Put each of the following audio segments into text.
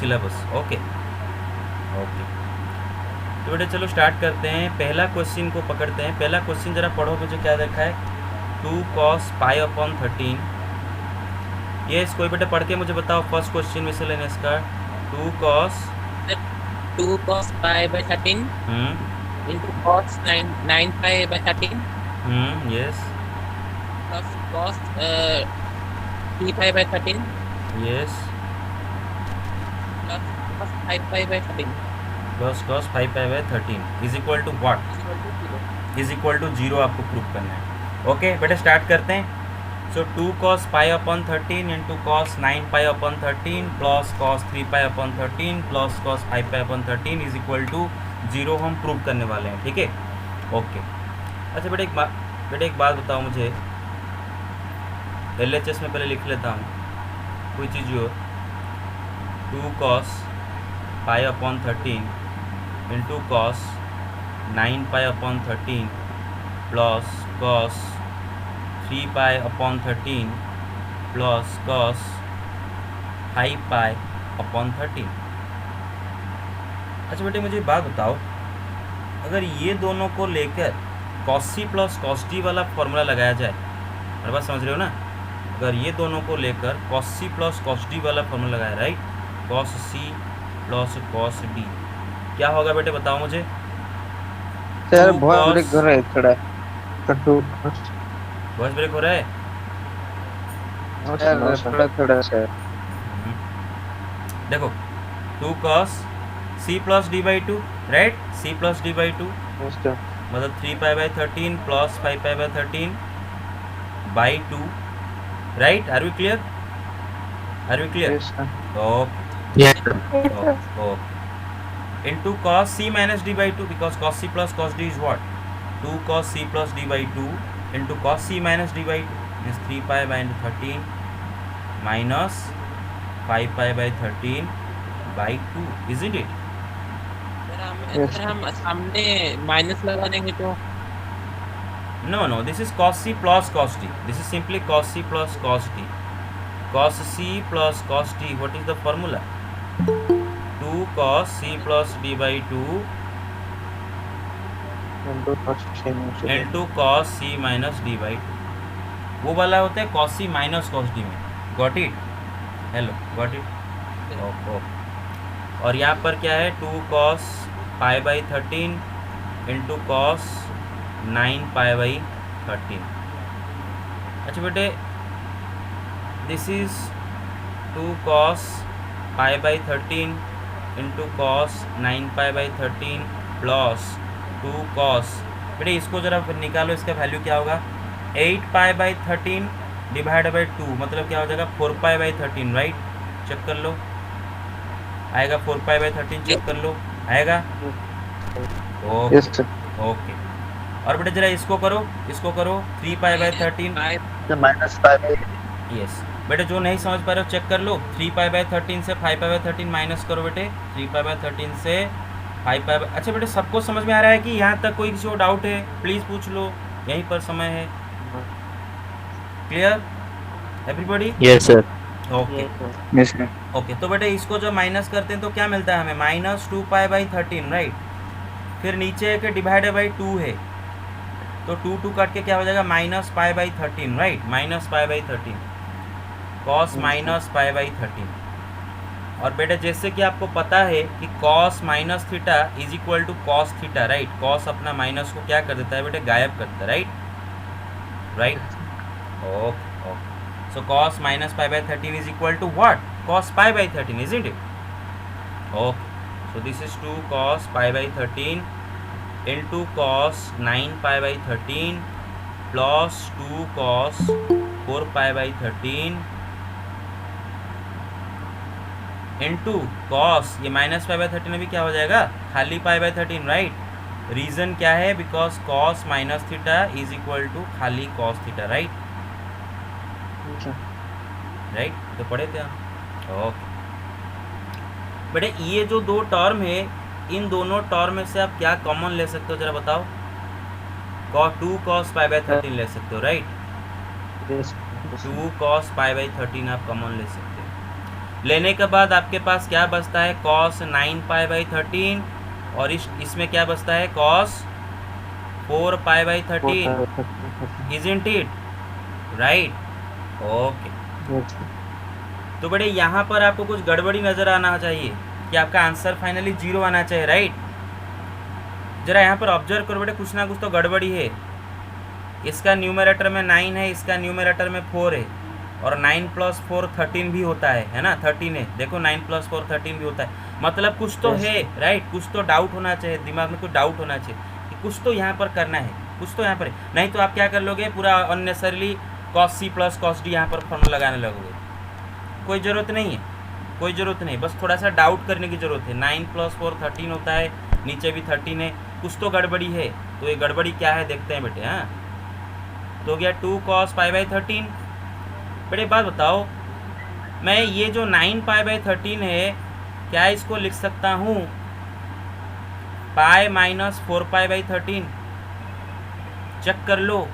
Syllabus. Okay okay, तो बेटे चलो स्टार्ट करते हैं। पहला क्वेश्चन को पकड़ते हैं। पहला क्वेश्चन जरा पढ़ो मुझे, क्या देखा है? 2 cos π/13। ये कोई बेटे पढ़ के मुझे बताओ फर्स्ट क्वेश्चन में से लेने इसका। 2 cos 2 cos π/13 into cos 9π/13 yes plus cos 3π/13 yes plus cos 5π/13 plus cos 5π/13 is equal to what? is equal to 0. Is equal to 0 आपको प्रूव करना है। ओके बेटा स्टार्ट करते हैं। So 2 cos π/13 into cos 9π/13 plus cos 3π/13 plus cos 5π/13 is equal to 0 हम prove करने वाले हैं, ठीक है? ओके, अच्छा बेटा एक बात बताओ मुझे, LHS में पहले लिख लेता हूँ कोई चीज़ जो 2 cos π/13 into cos 9π/13 plus cos 3π/13 plus cos 5π/13। अच्छा बेटे मुझे एक बात बताओ, अगर ये दोनों को लेकर cos c plus cos d वाला फॉर्मूला लगाया जाए, मेरे बात समझ रहे हो ना? अगर ये दोनों को लेकर cos c plus cos d वाला फॉर्मूला लगाया, right, cos c plus cos d, क्या होगा बेटे बताओ मुझे? सर 2 बहुत ब्रेक cos, कर रहा है थोड़ा कटू वॉइस ब्रेक हो रहा है? थोड़ा थोड़ा सर। देखो 2 cos c plus d by 2, right, c plus d by 2 मतलब 3π/13 plus 5π/13 by 2, right? Are we clear? Are we clear? Okay okay, into cos c minus d by 2 because cos c plus cos d is what? 2 cos c plus d by 2 into cos c minus d by 2 means 3π/13 minus 5π/13 by 2, isn't it? अगर हम सामने minus लगा देंगे तो No, this is cos c plus cos d. This is simply cos c plus cos d. Cos c plus cos d, what is the formula? 2 cos c plus d by 2 into cos c minus d by 2, वो वाला होता है cos c minus cos d में। Got it? Hello, got it? Okay. और यहाँ पर क्या है? 2 cos π/13 इंटू cos 9π/13। अच्छा बेटे this is 2 cos π/13 into cos 9π/13 plus 2 cos, बेटे इसको ज़रा निकालो, इसका वैल्यू क्या होगा? 8π/13 डिवाइड बाई 2 मतलब क्या हो जाएगा? 4π/13, राइट? चेक कर लो, आएगा 4π/13, चेक कर लो, आएगा? Okay okay. और बेटे जरा इसको करो 3π/13 यस। बेटे जो नहीं समझ पा रहे हो चेक कर लो, 3π/13 से 5π/13 माइनस करो बेटे, 3π/13 से 5π। अच्छा बेटे सबको समझ में आ रहा है कि यहाँ तक? कोई किसी को डाउट है प्लीज़ पूछ लो, यहीं पर समय है। Clear everybody? Yes sir. Okay okay, तो बेटे इसको जब माइनस करते हैं तो क्या मिलता है हमें? -2π/13, राइट? फिर नीचे है कि डिवाइडेड बाई 2 है, तो 2 काट के क्या हो जाएगा? -π/13, राइट? -π/13 cos -π/13। और बेटे जैसे कि आपको पता है कि cos minus theta is equal to cos theta, right? cos अपना माइनस को क्या कर देता है बेटे? गायब करता है, right? Right, okay okay. So cos minus π/13 is equal to what? Cos π/13, isn't it? Okay. So this is 2 cos π/13 into cos 9π/13 plus 2 cos 4π/13 into cos, ये माइनस π/13 में भी क्या हो जाएगा? खाली π/13, राइट? रीज़न क्या है? Because cos minus theta is equal to खाली cos थीटा, राइट? राइट, तो पढ़े थे हम। ओके बेटे ये जो दो टर्म है, इन दोनों टर्म में से आप क्या कॉमन ले सकते हो जरा बताओ? 2 cos π/13 ले सकते हो, राइट? 2 cos π/13 आप कॉमन ले सकते हो। लेने के बाद आपके पास क्या बचता है, cos 9 पाई बाई 13, और इसमें क्या बचता है, cos 4 pi by 13, isn't it right? Okay, Yes, sir. तो बड़े यहाँ पर आपको कुछ गड़बड़ी नज़र आना चाहिए कि आपका आंसर फाइनली 0 आना चाहिए, राइट? जरा यहाँ पर ऑब्जर्व करो बेटे, कुछ ना कुछ तो गड़बड़ी है। इसका न्यूमरेटर में 9 है, इसका न्यूमरेटर में 4 है, और 9 + 4 13 भी होता है ना, 13 है। देखो 9 + 4 13 भी होता है, मतलब कुछ तो Yes, है, राइट? कुछ तो डाउट होना चाहिए, दिमाग में कुछ डाउट होना चाहिए कि कुछ तो यहाँ पर करना है, कुछ तो यहाँ पर है। नहीं तो आप क्या कर लोगे, पूरा unnecessarily cos c + cos d यहाँ पर फॉर्मूला लगाने लगोगे। कोई ज़रूरत नहीं है, कोई ज़रूरत नहीं, बस थोड़ा सा डाउट करने की ज़रूरत है। 9 + 4 13 होता है, नीचे भी 13 है, कुछ तो गड़बड़ी है। तो ये गड़बड़ी क्या है देखते हैं बेटे। हाँ, तो हो गया 2 cos पाई बाई 13। बेटे बात बताओ, मैं ये जो 9 पाई बाई 13 है, क्या इसको लिख सकता हूँ pi minus 4 pi by 13? Check कर लो,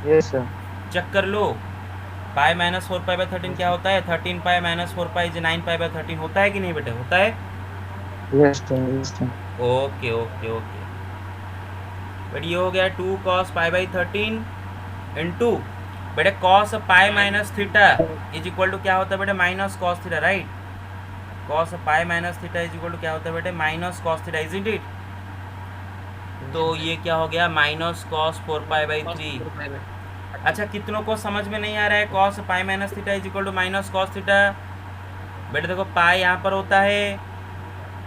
Yes, sir. चेक कर लो। पाई माइनस 4 पाई बाई 13 क्या होता है? 13 पाई माइनस 4 पाई जो 9 पाई बाई 13 होता है कि नहीं बेटे? होता है। Yes, sir. Yes, sir. Okay okay okay, but ये हो गया 2 cos पाई बाई 13 इंटू बेटे cos pi minus theta is equal to क्या होता है बेटे? Minus cos theta, right? cos pi minus theta is equal to क्या होता है बेटे? Minus cos theta, isn't it? तो ये क्या हो गया? Minus cos 4 pi by 3। अच्छा, कितनों को समझ में नहीं आ रहा है cos pi minus theta is equal to minus cos theta? बेटे देखो, पाई यहाँ पर होता है,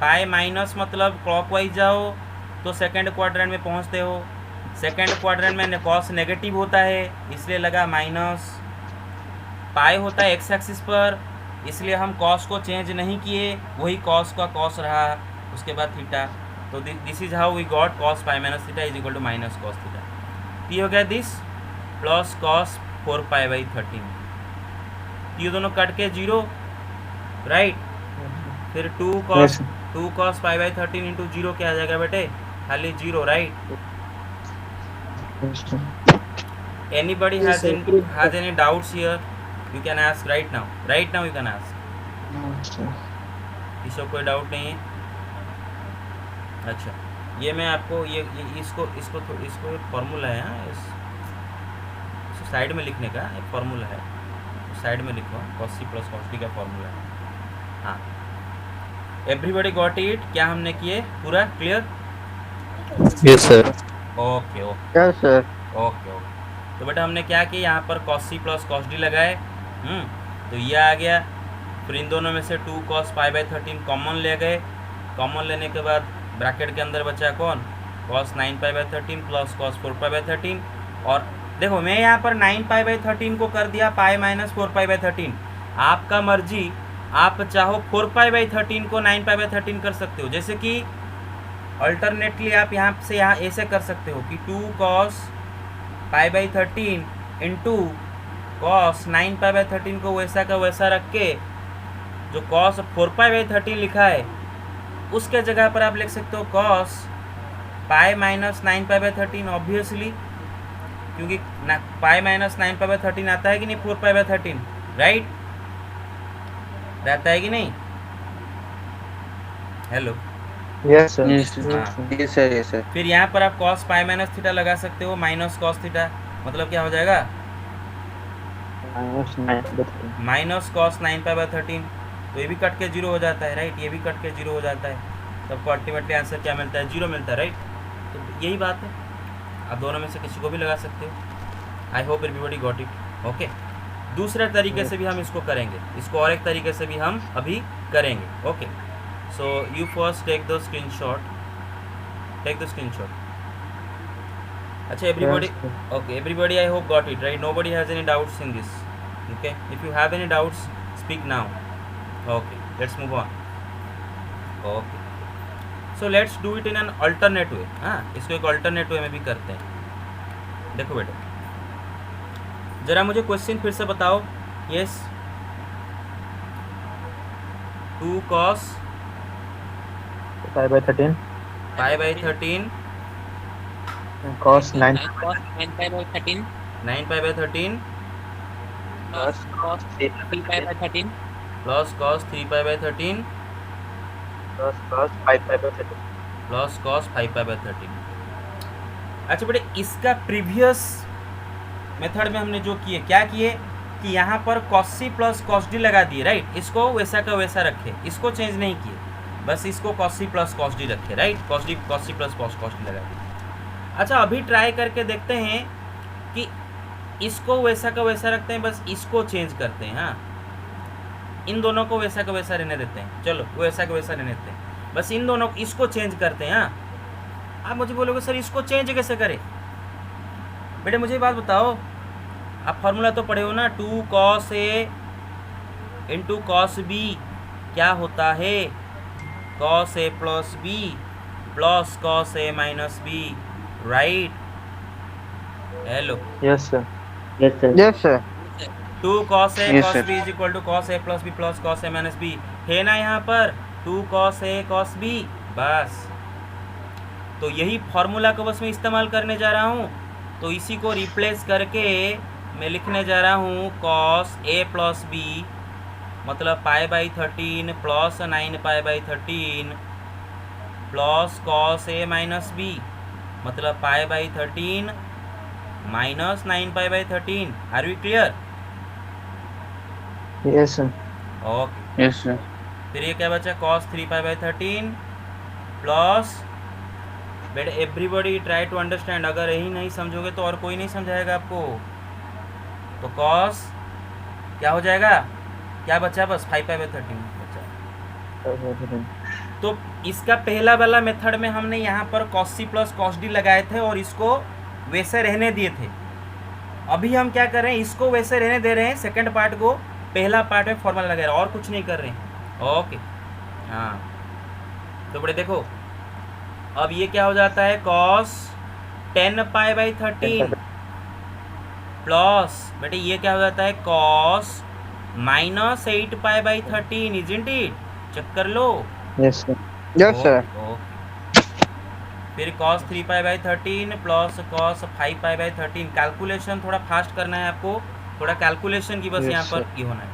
पाई माइनस मतलब क्लॉकवाइज जाओ तो सेकंड क्वाड्रेंट में पहुँचते हो, सेकंड क्वाड्रेंट में cos नेगेटिव होता है इसलिए लगा माइनस, पाई होता है एक्स एक्सिस पर इसलिए हम cos को चेंज नहीं किए, वही cos का cos रहा, उसके बाद थीटा। तो this is how we got cos pi minus theta is equal to minus cos theta. ये हो गया this plus cos 4 pi by 13, ये दोनों कट के 0, राइट? फिर 2 Yes, cos pi by 13 into 0 क्या आ जाएगा बेटे? खाली 0, right? yes, sir. Anybody Yes, has any doubts here? You can ask right now. Right now you can ask. Yes, sir. इसको कोई डाउट नहीं है? अच्छा, ये मैं आपको ये इसको एक फार्मूला है। हाँ, इसको साइड में लिखने का एक फार्मूला है, तो साइड में लिखो cos c + cos d का फार्मूला है। हाँ, एवरीबॉडी गॉट इट? क्या हमने किए? पूरा clear? Yes, sir. Okay okay Yes, sir. Okay okay. तो बेटा हमने क्या किया, यहाँ पर cos c + cos d लगाए, तो ये आ गया। फिर इन दोनों में से 2 cos पाई बाई 13 कॉमन ले गए, कॉमन लेने के बाद ब्रैकेट के अंदर बचा कौन? cos 9 pi by 13 plus cos 4 pi by 13। और देखो मैं यहाँ पर 9 पाई बाई 13 को कर दिया पाई माइनस 4 पाई बाई 13, आपका मर्जी, आप चाहो 4 पाई बाई 13 को 9 पाई बाई 13 कर सकते हो। जैसे कि अल्टरनेटली आप यहाँ से यहाँ ऐसे कर सकते हो कि 2 cos pi by 13 into cos 9 pi by 13 को वैसा का वैसा रख के जो cos 4 पाई बाई 13 लिखा है उसके जगह पर आप लिख सकते हो cos pi minus 9 pi by 13, obviously क्योंकि पाई माइनस 9 पाई बाई 13 आता है कि नहीं 4 पाई बाई 13, राइट? रहता है कि नहीं? Hello, Yes, sir. Yes, sir. हाँ। Yes, sir. Yes, sir. फिर यहाँ पर आप cos पाई माइनस थीटा लगा सकते हो, माइनस cos थीटा, मतलब क्या हो जाएगा? Minus 9. Minus cos 9 pi by 13, तो ये भी कट के 0 हो जाता है, राइट? ये भी कट के 0 हो जाता है, सबको अल्टीमेटली आंसर क्या मिलता है? 0 मिलता है, राइट? तो यही बात है, आप दोनों में से किसी को भी लगा सकते हो। I hope everybody got it. Okay, दूसरे तरीके से भी हम इसको करेंगे, इसको और एक तरीके से भी हम अभी करेंगे। Okay, so you first take the screenshot, अच्छा everybody, Yes, sir. okay everybody, I hope got it, right? Nobody has any doubts in this? Okay, if you have any doubts speak now. Okay, let's move on. Okay, so let's do it in an alternate way. हाँ, इसको एक alternate way में भी करते हैं। देखो बेटे, जरा मुझे क्वेश्चन फिर से बताओ। Yes, 2 cos Pi by 13. Pi by 13 Cos 9. Cos 9 pi by 13 9 pi by 13 plus cos 3 pi by 13 plus cos 3 pi by 13 plus cos 5 pi by 13 plus cos 5 pi by 13। अच्छा बेटे, इसका प्रीवियस मेथड में हमने जो किए, क्या किए कि यहाँ पर cos c plus cos d लगा दिए, राइट। इसको वैसा का वैसा रखे, इसको चेंज नहीं किए, बस इसको cos c plus cos d रखे, right. cos c plus cos d लगा दिए। अच्छा, अभी ट्राई करके देखते हैं कि इसको वैसा का वैसा रखते हैं, बस इसको चेंज करते हैं। हाँ, इन दोनों को वैसा का वैसा रहने देते हैं, चलो वैसा का वैसा रहने देते हैं, बस इन दोनों इसको चेंज करते हैं। हाँ, आप मुझे बोलोगे सर इसको चेंज कैसे करें? बेटे मुझे बात बताओ, आप फार्मूला तो पढ़े हो ना, 2 cos a into cos b क्या होता है? cos a plus b plus cos a minus b, right. Hello, yes sir. Yes sir. 2 cos a Yes, cos sir. b is equal to cos a plus b plus cos a minus b है ना यहाँ पर, 2 cos a cos b, बस। तो यही formula को बस मैं इस्तेमाल करने जा रहा हूँ, तो इसी को रिप्लेस करके मैं लिखने जा रहा हूँ cos a प्लस b मतलब pi by 13 plus 9 pi by 13 plus cos a minus b मतलब pi by 13 minus 9 pi by 13। Are we clear? Yes sir. Okay, yes sir. फिर ये क्या बचा, cos 3 पाई बाई 13 प्लस, बेटे everybody try to understand, अगर यही नहीं समझोगे तो और कोई नहीं समझाएगा आपको। तो cos क्या हो जाएगा, क्या बचा, बस 5 पाई बाई 13 बचा। तो इसका पहला वाला मेथड में हमने यहाँ पर cos c plus cos d लगाए थे और इसको वैसे रहने दिए थे। अभी हम क्या कर रहे हैं, इसको वैसे रहने दे रहे हैं, सेकंड पार्ट को पहला पार्ट में फॉर्मूला लगा रहे हैं, और कुछ नहीं कर रहे हैं। ओके, हाँ, तो बड़े देखो, अब ये क्या हो जाता है, cos 10 पाई बाई 13 प्लस, बेटे ये क्या हो जाता है, cos minus 8 pi by 13, isn't it? Check कर लो। Yes sir. Yes sir. Okay, फिर cos 3 pi by 13 plus cos 5 pi by 13। Calculation थोड़ा फास्ट करना है आपको, थोड़ा कैलकुलेशन की बस Yes, यहाँ पर sir. ये होना है।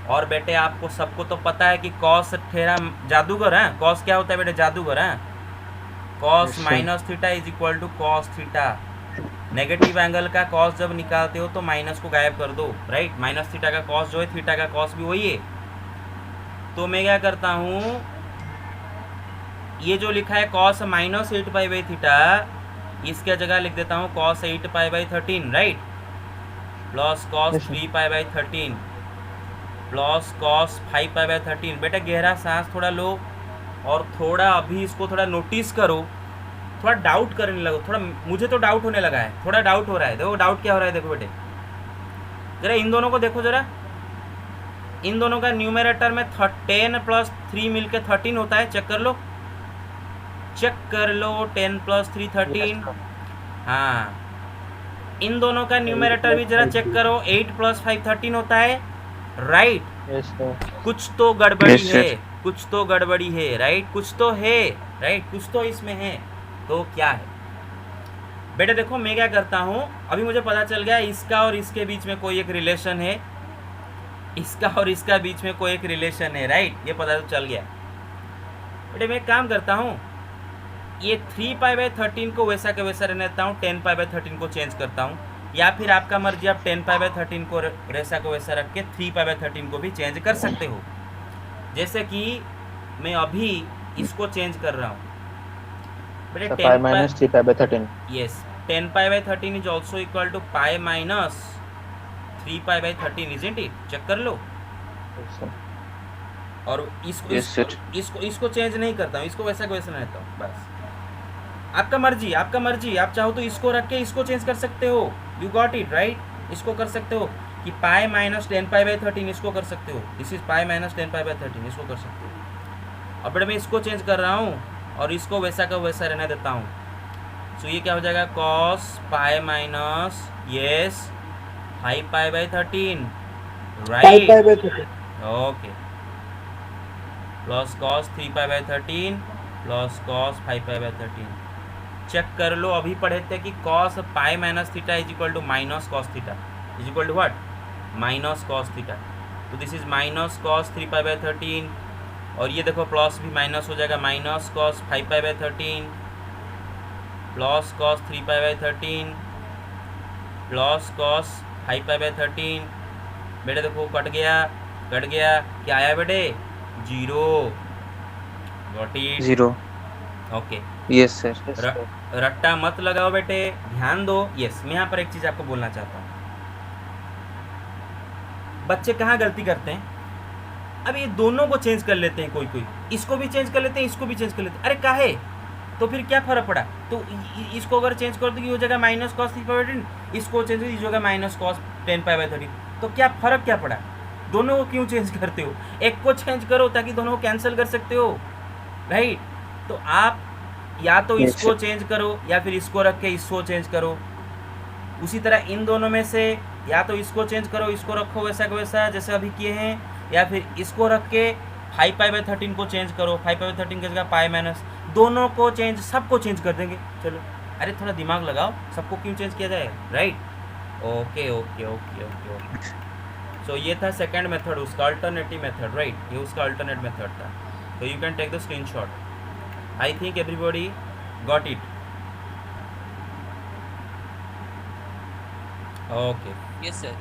और बेटे आपको सबको तो पता है कि cos ठेरा जादूगर है, cos क्या होता है बेटे, जादूगर है। cos Yes, sir. Minus theta is equal to cos theta. Negative angle का cos जब निकालते हो तो माइनस को गायब कर दो, राइट। माइनस थीटा का cos जो है, थीटा का cos भी वही है। तो मैं क्या करता हूँ, ये जो लिखा है cos minus 8 pi by theta, इसके जगह लिख देता हूँ cos 8 pi by 13, right, plus cos Yes, sir. 3 pi by 13 plus cos 5 pi by 13। बेटा गहरा सांस थोड़ा लो और थोड़ा अभी इसको थोड़ा नोटिस करो, थोड़ा डाउट करने लगो। थोड़ा मुझे तो डाउट होने लगा है, थोड़ा डाउट हो रहा है। देखो डाउट क्या हो रहा है, देखो बेटे जरा इन दोनों को देखो, जरा इन दोनों का न्यूमरेटर में 10 प्लस 3 मिलके 13 होता है, चेक कर लो, चेक कर लो, 10 प्लस 3 13। हाँ, इन दोनों का न्यूमरेटर भी जरा चेक करो, 8 प्लस 5 13 होता है, राइट। Yes sir. कुछ तो गड़बड़ी Yes, sir. है, कुछ तो गड़बड़ी है, राइट, कुछ तो है, राइट, कुछ तो इसमें है। तो क्या है बेटे, देखो मैं क्या करता हूँ, अभी मुझे पता चल गया इसका और इसके बीच में कोई एक रिलेशन है, इसका और इसका बीच में कोई एक रिलेशन है, राइट, ये पता तो चल गया। बेटे मैं एक काम करता हूँ, ये 3 पाई बाई 13 को वैसा के वैसा रहने देता हूँ, 10 पाई बाई 13 को चेंज करता हूँ, या फिर आपका मर्जी, आप 10 पाई बाई 13 को वैसा को वैसा रख के 3 पाई बाई 13 को भी चेंज कर सकते हो। जैसे कि मैं अभी इसको चेंज कर रहा हूँ बेटे, 5 minus 3 pi by 13. Yes, 10 pi by 13 is also equal to pi minus 3 pi by 13, isn't it? Check कर लो। Yes, sir. और इसको Yes, sir. इसको चेंज नहीं करता हूँ, इसको वैसा वैसा रहता हूँ, बस आपका मर्जी, आपका मर्जी। आप चाहो तो इसको रख के इसको चेंज कर सकते हो, यू गॉट इट राइट। इसको कर सकते हो कि पाई माइनस 10 पाई बाई 13, इसको कर सकते हो, this is pi minus 10 pi by 13, इसको कर सकते हो। अब बेटा मैं इसको चेंज कर रहा हूँ और इसको वैसा का वैसा रहने देता हूँ। सो ये क्या हो जाएगा, cos पाई माइनस यस 5 pi by 13, right, okay, plus cos 3 pi by 13 plus cos 5 pi by 13। Check कर लो, अभी पढ़े थे कि cos pi minus theta is equal to minus cos theta is equal to what, minus cos theta, तो this is minus cos 3π/13, और ये देखो प्लस भी माइनस हो जाएगा, minus cos 5π/13 plus cos 3π/13 plus cos 5π/13। बेटे देखो कट गया, क्या आया बेटे? 0। Got it? 0 okay. yes sir Yes, sir. रट्टा मत लगाओ बेटे, ध्यान दो। यस, मैं यहाँ पर एक चीज़ आपको बोलना चाहता हूँ, बच्चे कहाँ गलती करते हैं? अब ये दोनों को चेंज कर लेते हैं, कोई इसको भी चेंज कर लेते हैं, इसको भी चेंज कर लेते हैं। अरे काहे? तो फिर क्या फ़र्क पड़ा? तो इसको अगर चेंज कर दो कि हो जाएगा माइनस कॉस 3π/13, इसको चेंज कर हो जाएगा माइनस कॉस 10π/13, तो क्या फ़र्क क्या पड़ा? दोनों को क्यों चेंज करते हो? एक को चेंज करो ताकि दोनों को कैंसिल कर सकते हो, राइट? तो आप या तो Yes, इसको sir. चेंज करो या फिर इसको रख के इसको चेंज करो। उसी तरह इन दोनों में से या तो इसको चेंज करो, इसको रखो वैसा का वैसा जैसे अभी किए हैं, या फिर इसको रख के 5π/13 को चेंज करो, 5π/13 की जगह पाई माइनस, दोनों को चेंज, सबको चेंज कर देंगे। चलो, अरे थोड़ा दिमाग लगाओ, सबको क्यों चेंज किया जाए, right? Okay okay okay okay okay. So ये था सेकंड मेथड, उसका अल्टरनेटिव मेथड, राइट? ये उसका अल्टरनेट मेथड था। तो you can take the screenshot. I think everybody got it. Okay. Yes, sir.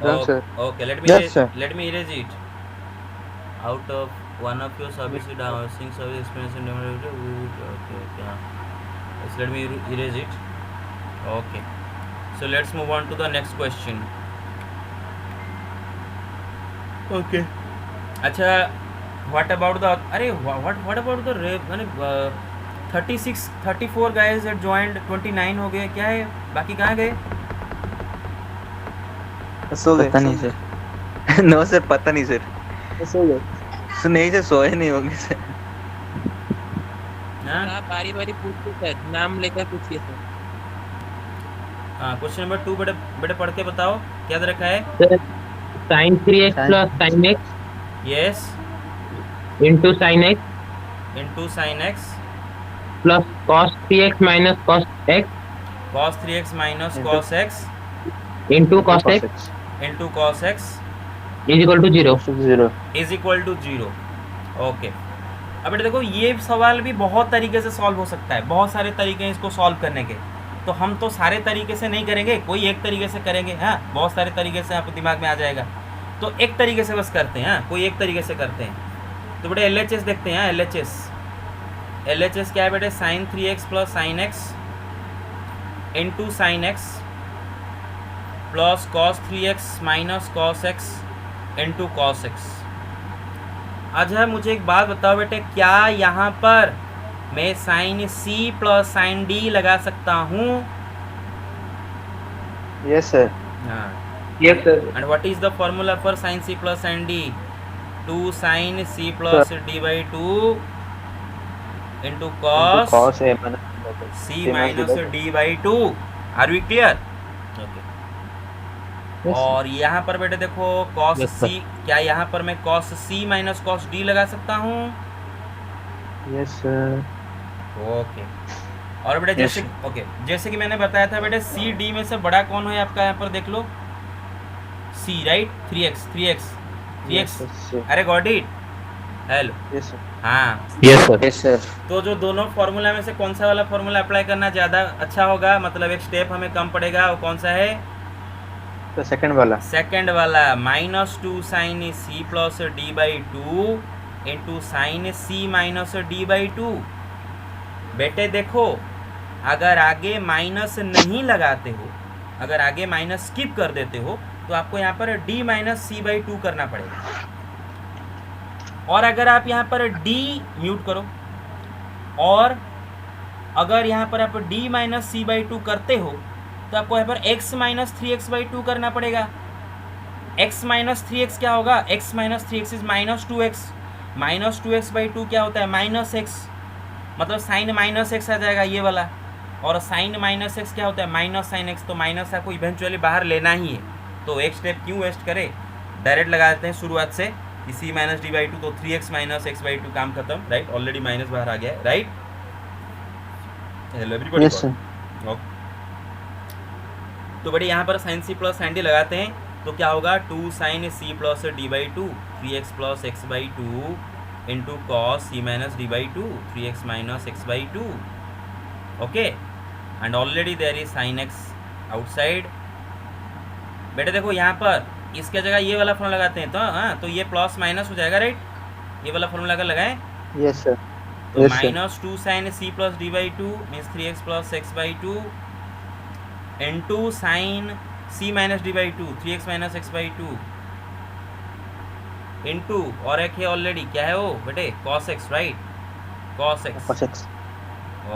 Done, sir. Okay. Let Yes, sir. erase it. Out of one of your service housing service experience and okay. Yes, let me erase it. Okay. So let's move on to the next question. Okay. अच्छा, what about the what about the 36 34 guys had joined, 29 हो गए, क्या है? बाकी कहाँ गए? सो गए, पता नहीं सर नो सर पता नहीं सर सो गए। नहीं सर सोए नहीं होंगे सर हाँ आप बारी बारी पूछिए सर, नाम लेकर पूछिए सर। हाँ, क्वेश्चन नंबर 2 बेटे बेटे पढ़ के बताओ क्या दे रखा है? Sir sin 3x plus sin x yes, into sin x into sin x plus cos 3x minus cos x cos 3x minus cos x into cos x into cos x is equal to 0. 0 is equal to 0। Okay, अब बेटा देखो ये सवाल भी बहुत तरीके से solve हो सकता है, बहुत सारे तरीके हैं इसको सॉल्व करने के। तो हम तो सारे तरीके से नहीं करेंगे, कोई एक तरीके से करेंगे। हाँ, बहुत सारे तरीके से आपको दिमाग में आ जाएगा, तो एक तरीके से बस करते हैं। हाँ, कोई एक तरीके से करते हैं। तो बेटे LHS देखते हैं। LHS क्या है बेटे? sin 3x plus sine x into sine x plus cos 3x minus cos x into cos x। अच्छा, मुझे एक बात बताओ बेटे, क्या यहाँ पर मैं sine C plus sine D लगा सकता हूँ? Yes sir. हाँ, yes sir. And what is the formula for sine C plus sine D? 2 sin C plus D/2 into cos cos है C minus D/2। Are we clear? Okay. और यहाँ पर बेटे देखो cos Yes, sir. C, क्या यहाँ पर मैं cos C minus cos D लगा सकता हूँ? Yes sir. ओके। और बेटे Yes, जैसे कि मैंने बताया था बेटे, सी डी में से बड़ा कौन है आपका? यहाँ पर देख लो, सी, राइट? 3x। अरे got it? Hello, yes sir. हाँ। Yes sir. Yes sir. तो जो दोनों फार्मूला में से कौन सा वाला फार्मूला अप्लाई करना ज़्यादा अच्छा होगा, मतलब एक स्टेप हमें कम पड़ेगा, वो कौन सा है? तो सेकंड वाला। सेकंड वाला, -2 sin C plus D/2 into sine C minus D/2। बेटे देखो, अगर आगे माइनस नहीं लगाते हो, अगर आगे माइनस स्किप कर देते हो, तो आपको यहाँ पर D माइनस C/2 करना पड़ेगा। और अगर आप यहाँ पर D म्यूट करो, और अगर यहाँ पर आप D माइनस C/2 करते हो, तो आपको यहाँ पर x माइनस 3x/2 करना पड़ेगा। x माइनस 3x क्या होगा? x minus 3x is minus 2x। Minus 2x/2 क्या होता है? माइनस x, मतलब साइन माइनस x आ जाएगा ये वाला। और साइन माइनस x क्या होता है? Minus sine x। तो माइनस आपको इवेंचुअली बाहर लेना ही है, तो एक स्टेप क्यों वेस्ट करें, डायरेक्ट लगा देते हैं शुरुआत से कि C माइनस D/2, तो 3x माइनस x/2 काम खत्म, राइट? ऑलरेडी माइनस बाहर आ गया है, right? Hello everybody. Yes sir. तो बड़े यहाँ पर sine C plus sine D लगाते हैं, तो क्या होगा 2 sine C plus D by two 3x plus x by two into cos c minus D by two 3x minus x by two. Okay and already there is sine x outside. बेटे देखो यहाँ पर इसके जगह ये वाला formula लगाते हैं तो हाँ तो ये प्लस माइनस हो जाएगा राइट. ये वाला फॉर्मूला अगर लगाएं Yes, sir. तो Yes, sir. Minus 2 sine C plus D by two means 3x plus x by two into sine c minus D by two 3x minus x by two into और एक है already क्या है वो बेटे cos x right. cos x. Cos X.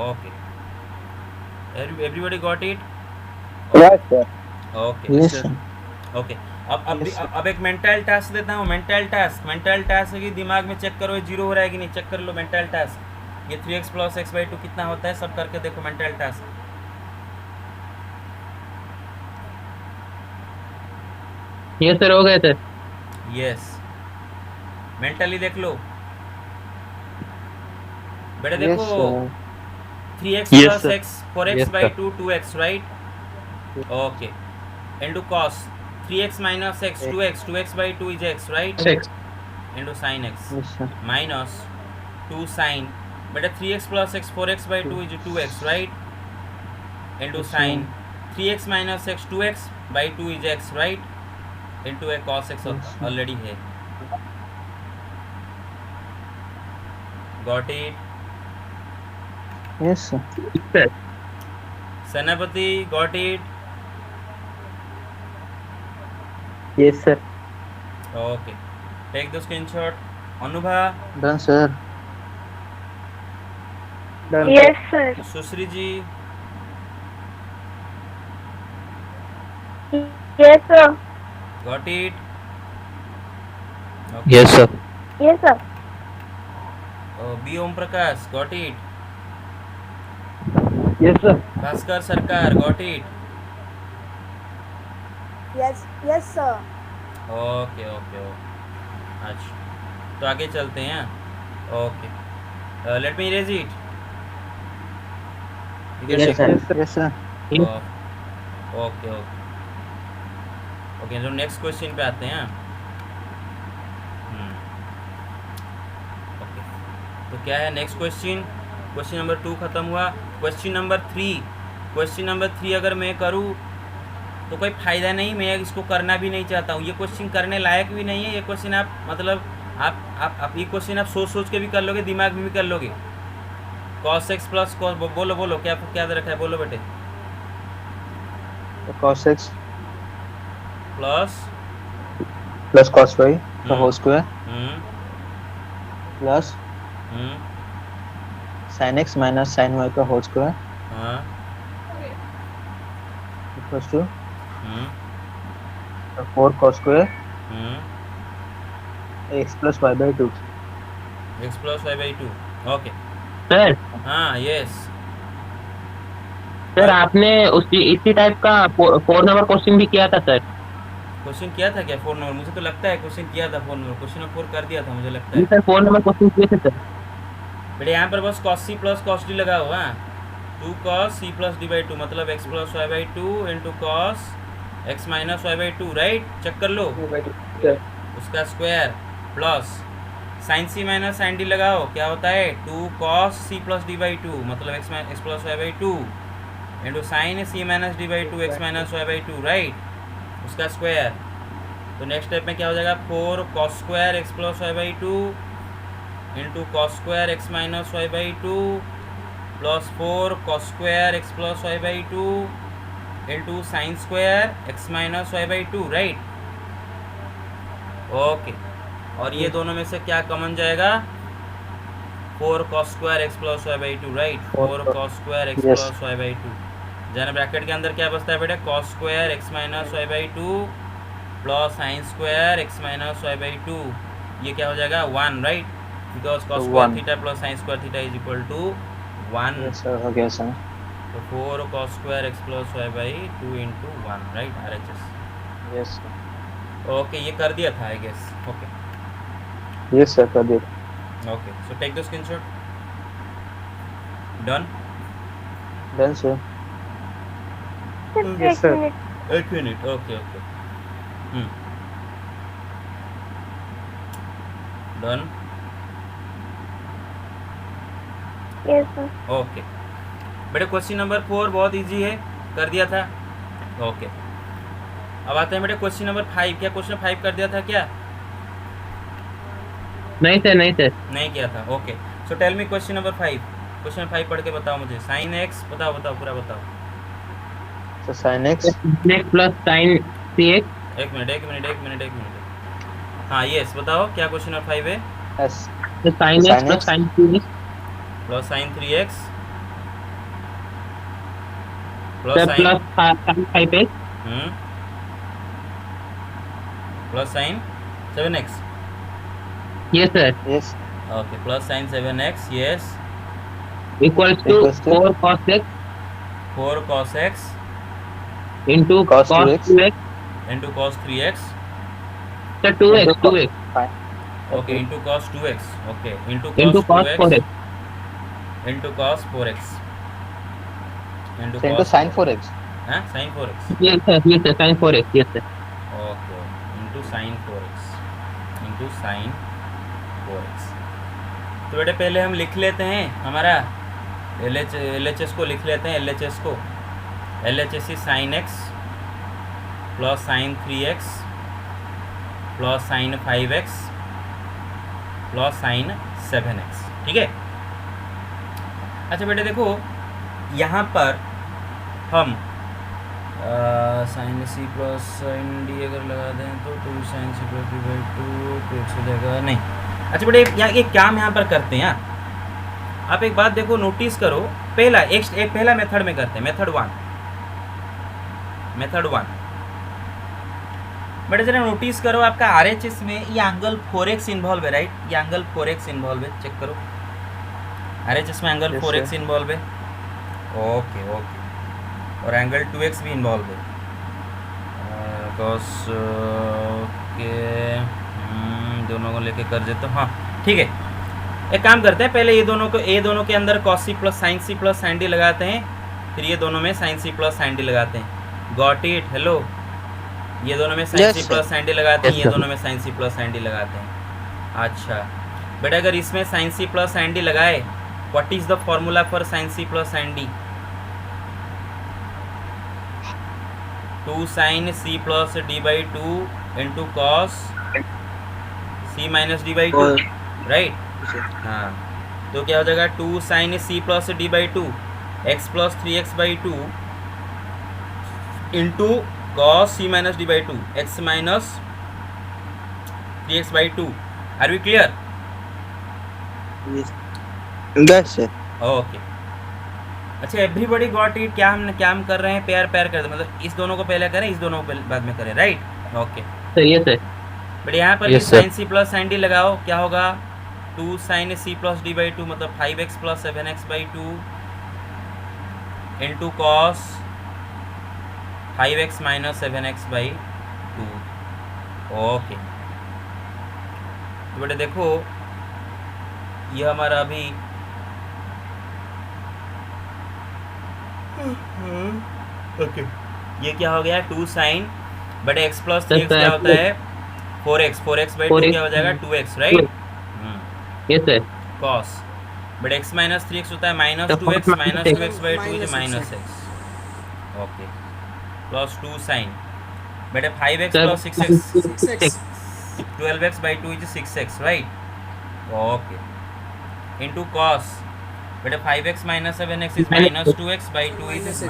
Okay everybody got it. Right, sir. Okay Yes, sir. Okay अब Yes, sir. अब एक मेंटल टास्क देता हूँ. मेंटल टास्क है कि दिमाग में चेक करो ये जीरो हो रहा है कि नहीं. चेक कर लो मेंटल टास्क. ये 3x plus x by to कितना होता है सब करके देखो मेंटल टास्क. ये सर हो गया सर. यस मेंटली देख लो बेटा. Yes, देखो sir. 3x Yes, plus sir. X 4x Yes, by sir. Two 2x right. Okay into cos 3x minus x 2x by two is x right. 6. Into sine x Yes, sir. Minus 2 sine बेटा 3x plus x 4x by two is 2x right. Into Yes, sir. Sine 3x minus x 2x by two is x right. Into a cos x Yes, sir. Already है. Got it. Yes, sir. Sir Senapati got it. Yes, sir. Okay take the screenshot. Anubha. Done, sir. Done. Yes, sir. Sushri ji. Yes, sir. Got it. Yes, sir. Yes, sir. B Om Prakash got it. Yes, sir. Bhaskar Sarkar got it. Yes, yes, sir. Okay okay okay अच्छा तो आगे चलते हैं. Okay let me erase it. Yes, sir. Yes, sir. Okay okay okay तो next question पे आते हैं. Okay तो क्या है नेक्स्ट क्वेश्चन. क्वेश्चन नंबर 2 खत्म हुआ. क्वेश्चन नंबर 3 अगर मैं करूँ तो कोई फ़ायदा नहीं. मैं इसको करना भी नहीं चाहता हूँ. ये क्वेश्चन करने लायक भी नहीं है. ये क्वेश्चन आप मतलब आप ये क्वेश्चन आप सोच के भी कर लोगे दिमाग में भी कर लोगे. cos x प्लस cos बोलो क्या दे रखा है बोलो बेटे. Cos X plus plus cos Y the whole square plus sin X minus sin Y का whole square हाँ equals to 4 cos square x plus y by 2. x plus y by two. Okay sir हाँ yes. Sir आपने इसी type का 4 number question भी किया था sir. Question किया था क्या 4 नंबर. मुझे तो लगता है क्वेश्चन किया था 4 नंबर. क्वेश्चन नंबर 4 कर दिया था मुझे लगता जी है. सर 4 नंबर क्वेश्चन किए थे सर. बेटे यहाँ पर बस cos c plus cos d लगा हुआ. 2 cos c plus d by two मतलब x plus y by two into cos x minus y by two right. Check कर लो उसका square plus sine c minus sine d लगाओ क्या होता है 2 cos c plus D by two मतलब x plus y by two into sine c minus D by two x minus y by two right. उसका square. तो next step में क्या हो जाएगा 4 cos square x plus y by two into cos square x minus y by two plus 4 cos square x plus y by two into sine square x minus y by two right. Okay और ये दोनों में से क्या common जाएगा 4 cos square x plus y by two right. 4 cos square x Yes. Plus y by two जाना bracket के अंदर क्या बचता है बेटा cos square x minus y by two plus sine square x minus y by two. ये क्या हो जाएगा 1 right because cos square 1. Theta plus sine square theta is equal to 1. Yes, sir. Okay, sir. तो 4 cos square x plus y by two into 1 right RHS. Yes, sir. Okay ये कर दिया था I guess. Okay Yes, sir. कर दिया. Okay so take the screenshot. Done. Done, sir. Just Yes, एक sir. minute. एक मिनट. Okay okay done. Yes, sir. Okay बेटे क्वेश्चन नंबर 4 बहुत इजी है, कर दिया था। ओके अब आते हैं बेटे क्वेश्चन नंबर 5। क्या क्वेश्चन 5 कर दिया था क्या? नहीं सर, नहीं सर। नहीं किया था। Okay so tell me question number 5। Question 5 पढ़ के बताओ मुझे। साइन एक्स बताओ बताओ पूरा बताओ। So sin x x plus sine C x. एक मिनट। हाँ यस बताओ क्या क्वेश्चन नंबर 5 है? s sine Sin x plus x sine C x plus sine 3x plus sir sine plus sine 5x plus sine 7x। Yes sir yes okay plus sine 7x yes equals to Equals to 4 cos x 4 cos x into Cos cos 2x 2x into cos 3x sir 2x into co- 2x fine okay into cos 2x okay into into cos cos 2x 4x into cos 4x into so into cos sin 4x हाँ sin 4x yes sir sin 4x yes sir okay into sin 4x into sin 4x। तो बेटे पहले हम लिख लेते हैं हमारा LHS को लिख लेते हैं। LHS को LHS is sin x plus sin 3x plus sin 5x plus sin 7x। ठीक है। अच्छा बेटे देखो यहाँ पर हम साइन सी प्लस साइन डी अगर लगा दें तो 2 sine C plus D by 2 हो जाएगा नहीं। अच्छा बेटे यहाँ एक काम यहाँ पर करते हैं। आप एक बात देखो नोटिस करो। पहला एक पहला मेथड में करते हैं। मेथड 1 बेटे जरा नोटिस करो आपका RHS में ये एंगल 4x इन्वॉल्व है राइट। ये एंगल 4x इन्वॉल्व है चेक करो। RHS में angle Yes, 4x sir. Involve है। ओके और एंगल 2x भी इन्वॉल्व है cos के दोनों को लेके कर देते हो। हाँ ठीक है एक काम करते हैं पहले ये दोनों के अंदर cos c प्लस साइन सी प्लस साइन डी लगाते हैं, फिर ये दोनों में साइन सी प्लस साइन डी लगाते हैं। Got it? हेलो ये दोनों में sine Yes, C sir. Plus sine D लगाते हैं, Yes, ये sir. दोनों में साइन सी प्लस साइन डी लगाते हैं। अच्छा बेटा अगर इसमें साइन सी प्लस साइन डी लगाए what is the formula for sine C plus sine D? 2 sine C plus D by 2 into cos c minus D by 2 right. हाँ तो क्या हो जाएगा 2 sine C plus D by 2 x plus 3x by 2 into cos c minus D by 2 x minus 3x by 2। Are we clear? Yes, sir. Okay अच्छा everybody got it? क्या हम कर रहे हैं पेयर कर दे मतलब इस दोनों को पहले करें इस दोनों को बाद में करें right. Okay sir yes sir but यहाँ पर Yes, sir. साइन सी प्लस साइन डी लगाओ क्या होगा 2 sine C plus D by 2 मतलब 5x plus 7x by 2 into cos 5x minus 7x by 2। Okay तो बेटे देखो ये हमारा अभी ओके ये क्या हो गया 2 sign but x plus 3x क्या होता है 4x बाई 2 क्या हो जाएगा 2x right. yes sir cos but x minus 3x होता है माइनस तो 2x cos minus minus 2x by 2 is minus minus x. x। Okay plus 2 sine बेटे 5x Sir, plus 6x 6x 12x by 2 is 6x right. Okay into cos बेटे 5x minus 7x is minus 2x by 2 is Minus x.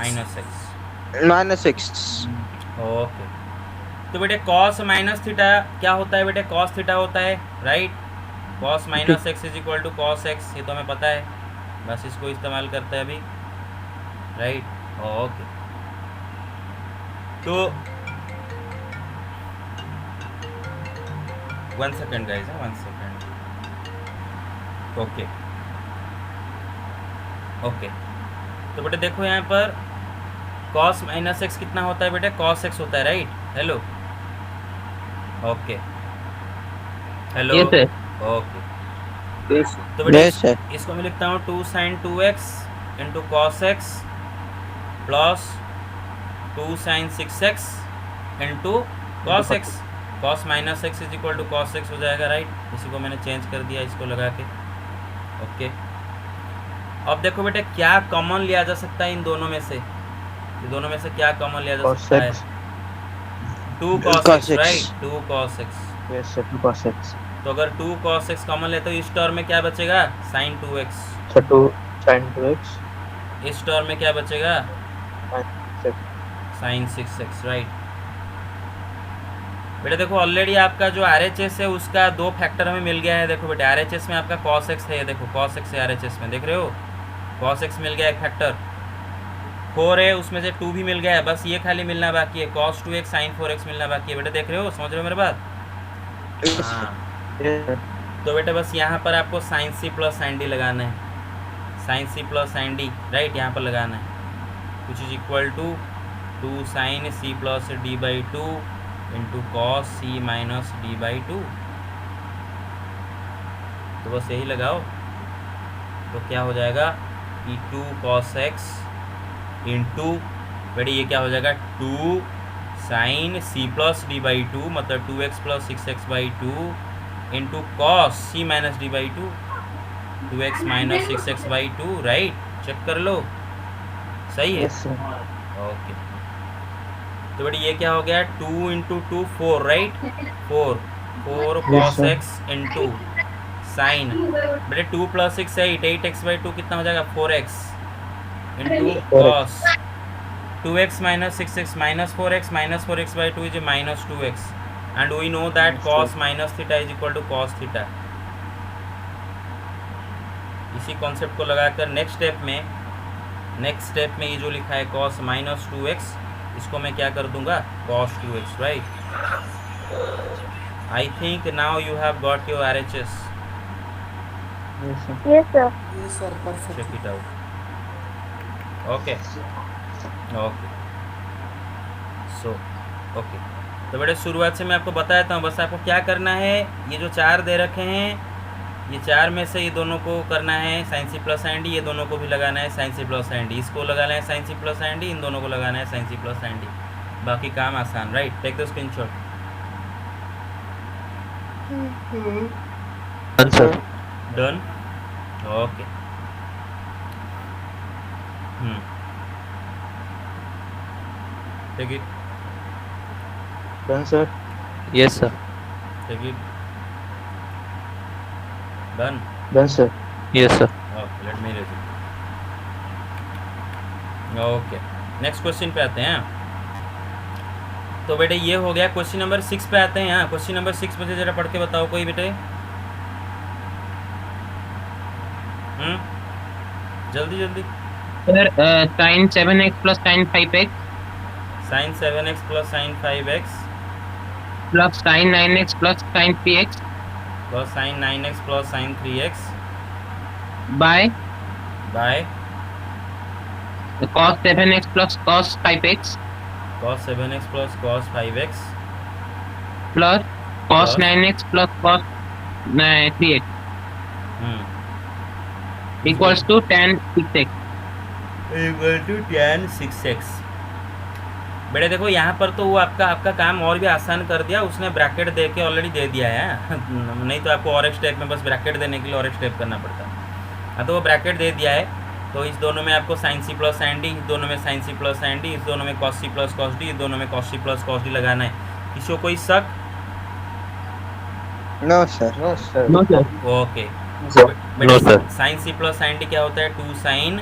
Minus x। -6. Okay तो बेटे cos minus theta क्या होता है बेटे cos थीटा होता है right. cos minus x is equal to cos x ये तो हमें पता है बस इसको इस्तेमाल करते हैं अभी राइट। ओके तो 1 second guys 1 second. Okay okay तो बेटे देखो यहाँ पर cos माइनस एक्स कितना होता है बेटे cos x होता है right. Hello okay hello yes sir okay yes तो बेटे Yes, sir. इसको मैं लिखता हूँ 2 sine 2x into cos x plus 2 sine 6x into cos x, cos minus x is equal to cos x हो जाएगा, राइट। इसी को मैंने चेंज कर दिया इसको लगा के, ओके। अब देखो बेटे क्या कॉमन लिया जा सकता है इन दोनों में से, ये दोनों में से क्या कॉमन लिया जा cos सकता है? x. 2 cos Cos x, x. Right, 2 cos x। Yes, sir. 2 cos x. तो अगर 2 cos x कॉमन ले तो इस टर्म में क्या बचेगा? sin 2x। So 2 sin 2x. इस टर्म में क्या बचेगा? Sin 6. sin 6x, right. बेटा देखो ऑलरेडी आपका जो RHS है उसका 2 फैक्टर हमें मिल गया है। देखो बेटा RHS में आपका cos x है, ये देखो cos x है RHS में, देख रहे हो, cos x मिल गया एक फैक्टर, 4 है उसमें से 2 भी मिल गया है, बस ये खाली मिलना बाकी है, cos 2x sin 4x मिलना बाकी है। बेटा देख रहे हो, समझ रहे हो मेरी बात? हाँ, Yes, sir. तो बेटा बस यहाँ पर आपको sin c plus sin d लगाना है, sin c plus sin d, right, यहाँ पर लगाना है, which is equal to 2 sin c plus d by 2 into cos c minus d by 2। तो बस यही लगाओ, तो क्या हो जाएगा कि 2 cos x इंटू बेटा ये क्या हो जाएगा 2 sin c plus d by 2, मतलब 2x plus 6x by 2 into cos c minus d by 2, 2x minus 6x by 2, right. Check कर लो, सही है, Yes, sir. ओके। तो बेटा ये क्या हो गया 2 into 2 4, right, 4 cos sir. x into sine, बेटे 2 प्लस 6 8, 8x बाई 2 कितना हो जाएगा 4x into cos 2x minus 6x minus 4x by 2 is minus 2x and we know that Yes, cos sir. Minus theta is equal to cos theta. इसी concept को लगाकर next step में ये जो लिखा है cos माइनस 2x, इसको मैं क्या कर दूंगा cos 2x, right. I think now you have got your RHS, Yes, sir. Yes, sir. check it out, okay, okay, so okay। तो बेटे शुरुआत से मैं आपको बताता हूँ, बस आपको क्या करना है, ये जो 4 दे रखे हैं, ये 4 में से ये दोनों को करना है sin c plus sin d, ये दोनों को भी लगाना है sin c plus sin d, इसको लगाना है sin c plus sin d, इन दोनों को लगाना है sin c plus sin d, बाकी काम आसान, right. Take the screenshot, Done, sir. Done, okay. Take it, Done, sir. Yes, sir. Take it, done, Done, sir. Yes, sir. Okay, let me read it, okay. Next question पे आते हैं। तो बेटे ये हो गया, क्वेश्चन नंबर 6 पे आते हैं। यहाँ क्वेश्चन नंबर 6 मुझे जरा पढ़ के बताओ कोई बेटे, जल्दी जल्दी। Sir, sin 7x plus sin 5x sin 7x plus sin 5x plus sin 9x plus sin 3x plus sin 9x plus sin 3x by by cos 7x plus cos 5x cos 7x plus cos 5x plus cos Plus? 9x plus cos 3x equals to tan 6x. Equal to tan 6x। बेटे देखो यहाँ पर तो वो आपका काम और भी आसान कर दिया उसने, ब्रैकेट दे के ऑलरेडी दे दिया है नहीं तो आपको और एक स्टेप में बस ब्रैकेट देने के लिए और एक स्टेप करना पड़ता। हाँ, तो वो ब्रैकेट दे दिया है, तो इस दोनों में आपको sin c plus sin d, इस दोनों में sin c plus sin d, इस दोनों में cos c plus cos d, इस दोनों में cos c plus cos d लगाना है। किसी को कोई शक? No, sir. No, sir. No, sir. Okay, Sir. No, sir. sin c plus sin d क्या होता है 2 sin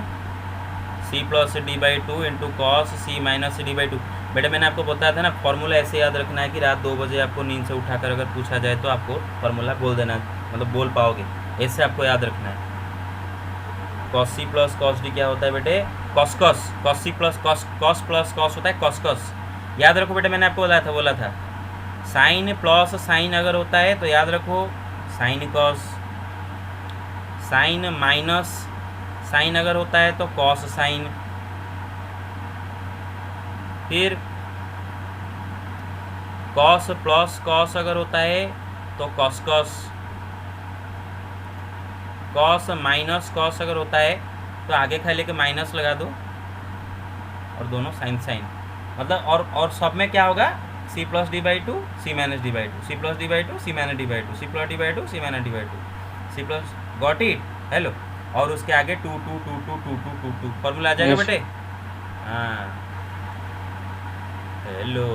c plus d by 2 into cos c minus d by 2। बेटा मैंने आपको बताया था ना, फॉर्मूला ऐसे याद रखना है कि रात 2 बजे आपको नींद से उठाकर अगर पूछा जाए तो आपको फॉर्मूला बोल देना, मतलब बोल पाओगे, ऐसे आपको याद रखना है। cos c plus cos d क्या होता है बेटे cos c प्लस cos होता है cos। याद रखो बेटे, मैंने आपको बोला था साइन प्लस साइन अगर होता है तो याद रखो sine cos, sine minus sine अगर होता है तो cos साइन, फिर cos प्लस cos अगर होता है तो cos, cos माइनस cos अगर होता है तो आगे खाली के माइनस लगा दो और दोनों साइन, मतलब और सब में क्या होगा C plus D by two C minus D by two, C plus D by two C minus D by two, C plus D by two C minus D by two, C plus, got it, hello, और उसके आगे two two two two two two two two formula आ जाएगा Yes. बेटे। हाँ, hello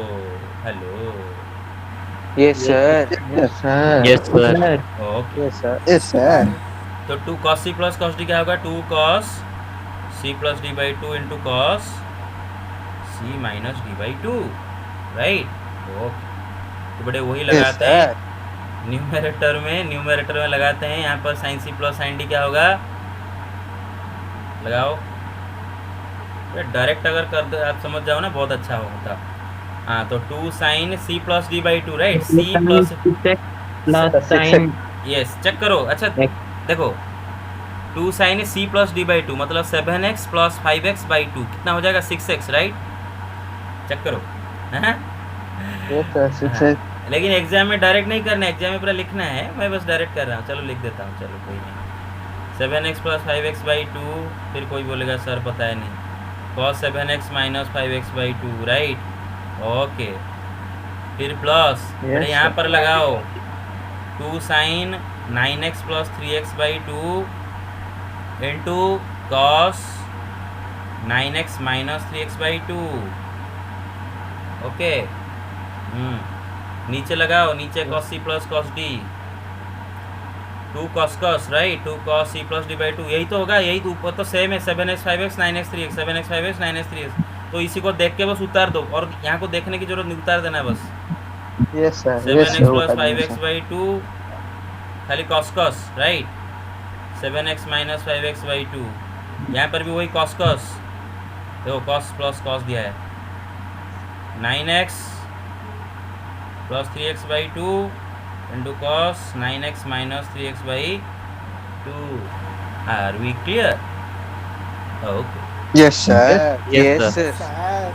hello, Yes, sir. Yes, sir. Yes, sir. Okay. Yes, sir. Yes, sir. तो to cos c plus cos d क्या होगा, two cos c plus D by two into cos c minus D by two, right. Okay, तो बड़े वही Yes, लगाते हैं sir. Numerator में लगाते हैं। यहाँ पर साइन सी प्लस साइन डी क्या होगा, लगाओ। डायरेक्ट अगर कर दो आप समझ जाओ ना, बहुत अच्छा होता। हाँ, तो two sine C plus D by two, right, c plus, plus sine yes, check करो। अच्छा देखो, two sine C plus D by two मतलब 7x plus 5x by to कितना हो जाएगा, 6x, राइट। चेक करो, हाँ? Yes, sir. Success. लेकिन एग्जाम में डायरेक्ट नहीं करना है, एग्जाम में पूरा लिखना है। मैं बस डायरेक्ट कर रहा हूँ, चलो लिख देता हूँ, चलो कोई नहीं। 7x plus 5x by to, फिर कोई बोलेगा सर पता है नहीं, cos 7x minus 5x by two, right, okay. फिर प्लस, Yes, यहाँ sir. पर लगाओ two sine 9x plus 3x by two into cos 9x minus 3x by two, okay. नीचे लगाओ, नीचे cos c plus cos d, two cos cos, right, two cos c plus D by two, यही तो होगा, यही तो ऊपर तो सेम है, 7x 5x 9x 3x, 7x 5x 9x 3x। तो इसी को देख के बस उतार दो, और यहाँ को देखने की जरूरत नहीं, उतार देना है बस। Yes, sir. 7x Yes, sir. Plus बता देंगे, 5x sir. बाई टू, खाली cos cos, right, 7x minus 5x by two, यहाँ पर भी वही कॉस कॉस, देखो कॉस प्लस कॉस दिया है, 9x plus 3x by two into cos 9x minus 3x by two. Are we clear? Okay Yes, sir. Yes, Yes, sir. sir.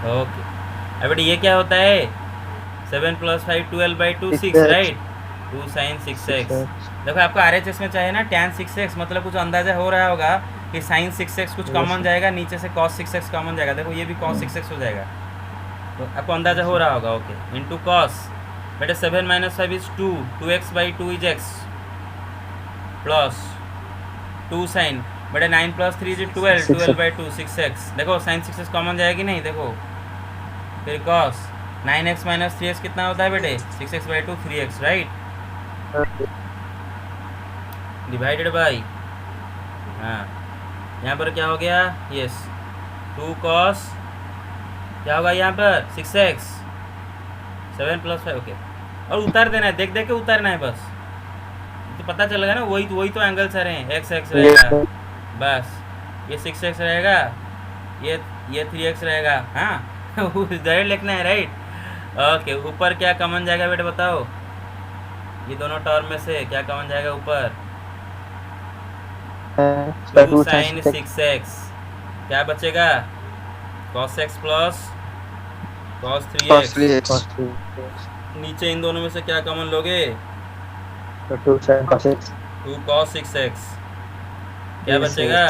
Okay. अब बेटा ये क्या होता है, 7 plus 5 12 by two 6, 6x. Right, 2 sine 6x। देखो आपको RHS में चाहिए ना tan 6x, मतलब कुछ अंदाजा हो रहा होगा कि साइन 6x कुछ कॉमन जाएगा, नीचे से cos 6x कॉमन जाएगा। देखो ये भी cos 6x हो जाएगा, तो आपको अंदाजा हो रहा होगा, ओके। इंटू कॉस, बेटा 7 minus 5 is 2, 2x by 2 is x, plus 2 sine, बेटा 9 प्लस 3 इज 12, 12 बाई 2 6x। देखो साइन 6x कॉमन जाएगी नहीं, देखो। फिर कॉस 9x माइनस 3x कितना होता है बेटे, 6x by 2 3x, right, divided by, हाँ, यहाँ पर क्या हो गया, यस, 2 कॉस क्या होगा यहाँ पर 6x, 7 प्लस 5, ओके। और उतार देना है, देख देख के उतारना है बस, तो पता चलेगा ना, वही तो एंगल सर हैं, x x रहेगा, बस ये 6x रहेगा, ये 3x रहेगा, हाँ डायरेक्ट लिखना है, राइट, ओके। ऊपर क्या कॉमन जाएगा बेटा बताओ, ये दोनों टर्म में से क्या कॉमन जाएगा ऊपर, 2 साइन 6x, क्या बचेगा, cos x plus cos 3x, 3x. नीचे इन दोनों में से क्या कॉमन लोगे, 2 sin cos x. 2 cos 6x, क्या बचेगा,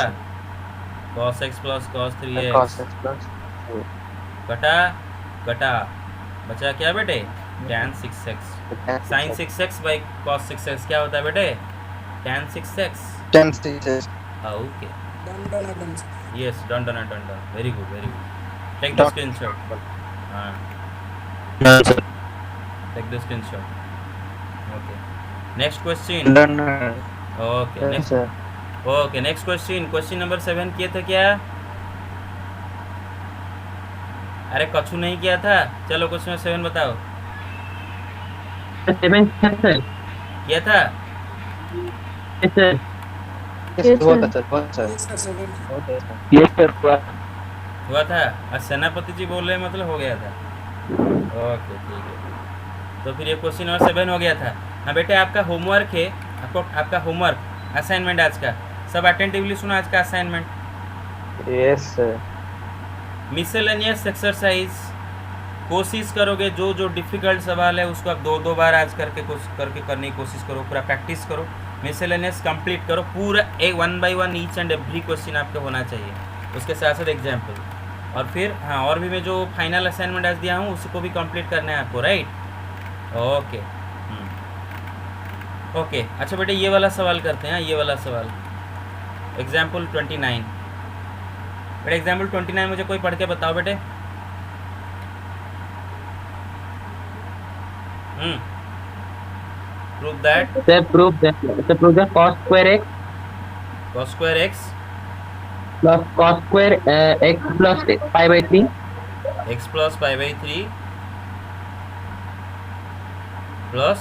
cos x plus cos 3x, Cos x plus. कटा कटा, बचा क्या बेटे, tan 6x, sin 6x by cos 6x क्या होता है बेटे, tan 6x, 10 6x. Okay, yes, done, very good, take the screenshot, हाँ, take the screenshot, okay. Next question, Done. Okay, Yes, next, sir. Okay, next question number 7 किए थे क्या, अरे कछु नहीं किया था, चलो क्वेश्चन 7 बताओ, 7 सर, किया था, yes sir, Yes, बहुत अच्छा, बहुत अच्छा. बहुत अच्छा. yes sir, हुआ था, आज सेनापति जी बोल रहे हैं मतलब हो गया था, ओके ठीक है। तो फिर ये क्वेश्चन नंबर 7 हो गया था। हाँ बेटे, आपका होमवर्क है, आपका होमवर्क असाइनमेंट आज का, सब अटेंटिवली सुना आज का assignment. Yes, sir. Miscellaneous exercise कोशिश करोगे, जो डिफ़िकल्ट सवाल है उसको आप 2 बार आज करके करने की कोशिश करो, पूरा प्रैक्टिस करो, मिसलेनियस कंप्लीट करो पूरा, एक 1 by 1 each and every question आपका होना चाहिए, उसके साथ साथ एग्जाम्पल, और फिर हाँ, और भी मैं जो फाइनल असाइनमेंट आज दिया हूँ उसको भी कंप्लीट करना है आपको, राइट? Okay okay. अच्छा बेटे ये वाला सवाल करते हैं, ये वाला सवाल एग्जाम्पल 29। बेटे एग्जाम्पल 29 मुझे कोई पढ़ के बताओ बेटे। Prove that prove that cos square x cos square x plus cos square x plus pi by 3 x plus pi by 3 plus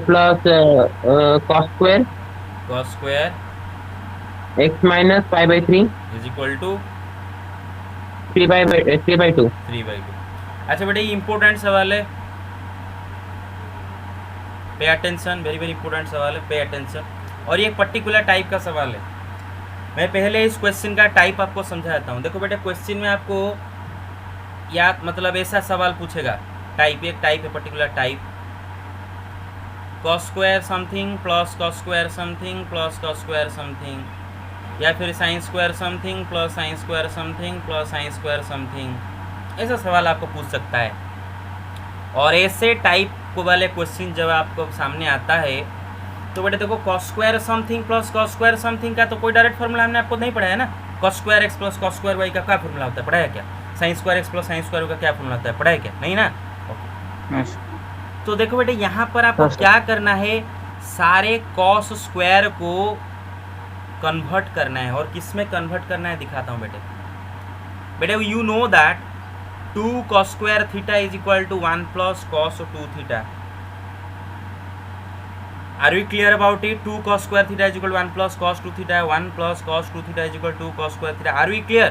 plus cos square x minus pi by 3 is equal to 3 by 2. 3/2। अच्छा बेटे ये important सवाल है, pay attention, very very important सवाल है, pay attention. और ये एक पर्टिकुलर टाइप का सवाल है। मैं पहले इस क्वेश्चन का टाइप आपको समझाता हूँ। देखो बेटे क्वेश्चन में आपको या मतलब ऐसा सवाल पूछेगा, टाइप एक टाइप है, particular type cos square something plus cos square something plus cos square something, या फिर sin square something plus sin square something plus sin square something, ऐसा सवाल आपको पूछ सकता है। और ऐसे टाइप को वाले क्वेश्चन जब आपको सामने आता है तो बेटे देखो cos square something plus cos square something का तो कोई डायरेक्ट फार्मूला हमने आपको नहीं पढ़ाया ना। cos square x plus cos square y का क्या फार्मूला होता है, पढ़ाया क्या? sin square x plus sin square का क्या फार्मूला होता है, पढ़ाया क्या? नहीं ना। ओके तो देखो बेटे यहाँ पर आपको क्या करना है, सारे cos स्क्वायर को कन्वर्ट करना है। और किस में कन्वर्ट करना है दिखाता हूँ बेटे you know that 2 cos square theta is equal to 1 plus cos 2 theta. Are we clear about it? 2 cos square theta is equal to 1 plus cos 2 theta, 1 plus cos 2 theta is equal to 2 cos square theta. Are we clear?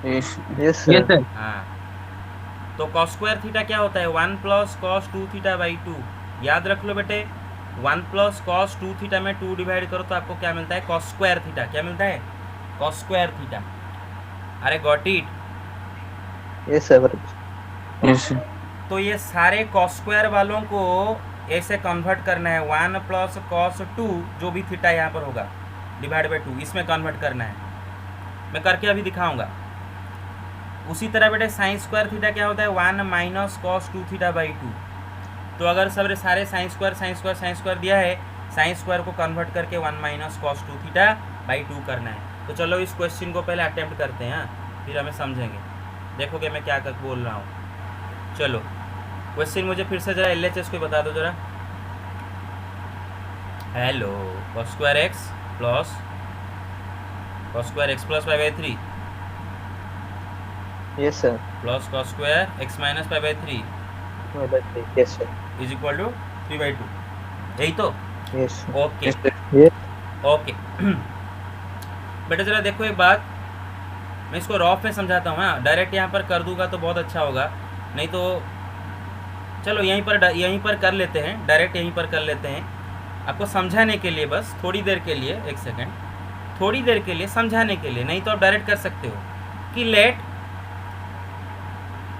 Yes, Yes sir. हाँ, तो cos square theta क्या होता है? 1 plus cos 2 theta by 2। याद रख लो बेटे, 1 plus cos 2 theta में 2 divide करो तो आपको क्या मिलता है? cos square theta। क्या मिलता है? cos square theta। अरे got it? yes sir, yes sir। तो ये सारे cos square वालों को ऐसे कन्वर्ट करना है, 1 प्लस cos 2 जो भी थीटा यहाँ पर होगा डिवाइड बाई 2, इसमें कन्वर्ट करना है। मैं करके अभी दिखाऊंगा। उसी तरह बेटे साइन स्क्वायर थीटा क्या होता है? 1 माइनस cos 2 थीटा बाई 2। तो अगर सब सारे साइन स्क्वायर दिया है, साइन स्क्वायर को कन्वर्ट करके 1 माइनस cos 2 थीटा बाई 2 करना है। तो चलो इस क्वेश्चन को पहले अटेम्प्ट करते हैं, फिर हमें समझेंगे। देखोगे मैं क्या बोल रहा हूँ। चलो क्वेश्चन मुझे फिर से जरा LHS को बता दो जरा। Hello, cos square x plus cos square x plus pi by 3 yes sir, plus cos square x minus pi by 3 yes sir, is equal to 3/2। यही तो? yes sir, okay yes okay बेटा जरा देखो एक बात, मैं इसको रॉफ में समझाता हूँ। हाँ, डायरेक्ट यहाँ पर कर दूंगा तो बहुत अच्छा होगा, नहीं तो चलो यहीं पर कर लेते हैं, डायरेक्ट यहीं पर कर लेते हैं आपको समझाने के लिए, बस थोड़ी देर के लिए, एक सेकंड, थोड़ी देर के लिए समझाने के लिए। नहीं तो आप डायरेक्ट कर सकते हो कि let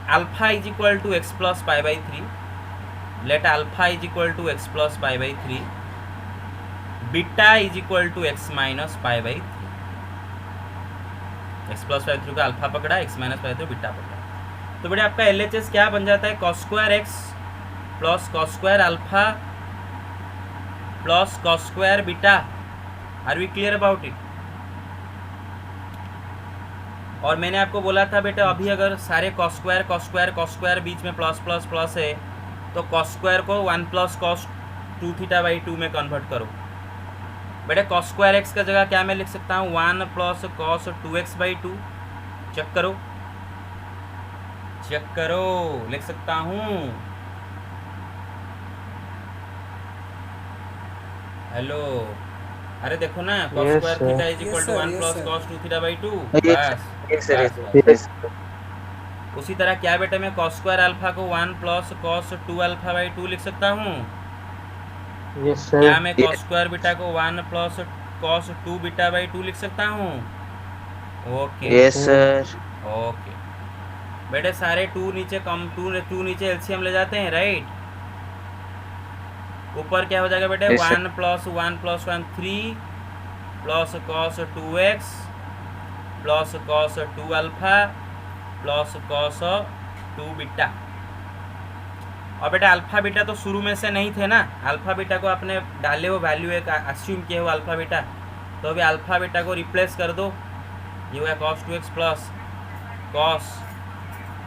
alpha is equal to x plus pi by 3, let alpha is equal to x plus pi by 3, beta is equal to x minus pi by 3। X plus pi 3 का अल्फा पकड़ा, x minus पाई 3 beta पकड़ा। तो बेटा आपका LHS क्या बन जाता है? cos square x plus cos square alpha plus cos square beta. Are we clear about it? और मैंने आपको बोला था बेटा अभी अगर सारे cos स्क्वायर बीच में प्लस प्लस प्लस है तो cos स्क्वायर को 1 प्लस cos 2 थीटा बाई 2 में कन्वर्ट करो। बेटा cos स्क्वायर एक्स का जगह क्या मैं लिख सकता हूँ? 1 plus cos 2x by 2। Check करो, लिख सकता हूँ। हेलो, अरे देखो ना, cos Yes, square sir. Theta is equal to 1 plus cos 2 theta by 2। Yes, yes sir, बस। yes sir, उसी तरह क्या बेटा मैं cos स्क्वायर अल्फा को 1 प्लस cos 2 अल्फा बाई 2 लिख सकता हूँ। yes sir, क्या मैं cos स्क्वायर बीटा को 1 प्लस cos 2 बीटा बाई 2 लिख सकता हूँ? ओके yes sir, ओके बेटे सारे 2 नीचे कम 2 नीचे LCM ले जाते हैं, राइट? ऊपर क्या हो जाएगा बेटे? Yes, sir. 1 plus 1 plus 1 3 plus cos 2x plus cos 2 alpha plus cos 2 beta. और बेटा अल्फा बीटा तो शुरू में से नहीं थे ना, अल्फा बीटा को आपने डाले हो वैल्यू एक अस्यूम किए हो अल्फा बीटा, तो अभी अल्फा बीटा को रिप्लेस कर दो, ये हुआ cos 2x plus cos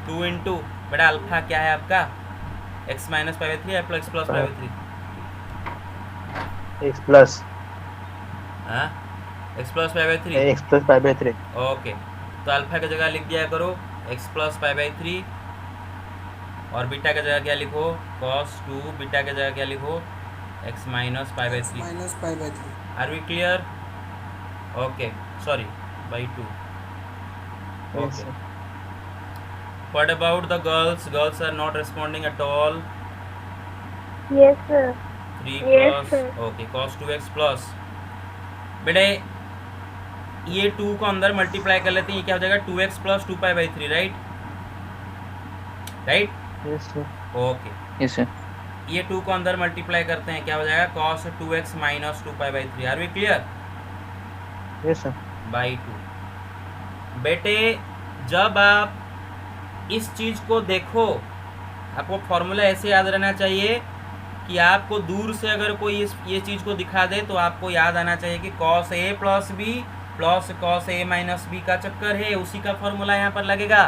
2 into बेटा अल्फा क्या है आपका x माइनस पाई बाई 3 या plus plus pi by 3, x plus हाँ x plus pi by 3, x plus pi by 3। Okay. तो अल्फा की जगह लिख दिया करो x प्लस पाई बाई 3 और बीटा की जगह क्या लिखो cos 2, बीटा की जगह क्या लिखो x minus pi by 3। Are we clear? Okay sorry by 2। Yes, Okay. What about the girls? Girls are not responding at all. Yes, sir. 3 Yes, plus sir. okay cos 2x plus बेटे ये 2 को अंदर multiply कर लेते हैं, ये क्या हो जाएगा 2x plus 2 pi by 3, right right yes sir, okay. yes sir, ये 2 को अंदर मल्टीप्लाई करते हैं, क्या हो जाएगा cos 2x minus 2 pi by 3। Are we clear? yes sir, by 2। बेटे जब आप इस चीज़ को देखो, आपको फॉर्मूला ऐसे याद रहना चाहिए कि आपको दूर से अगर कोई ये चीज़ को दिखा दे तो आपको याद आना चाहिए कि cos a plus B plus cos a minus b का चक्कर है, उसी का फॉर्मूला यहाँ पर लगेगा।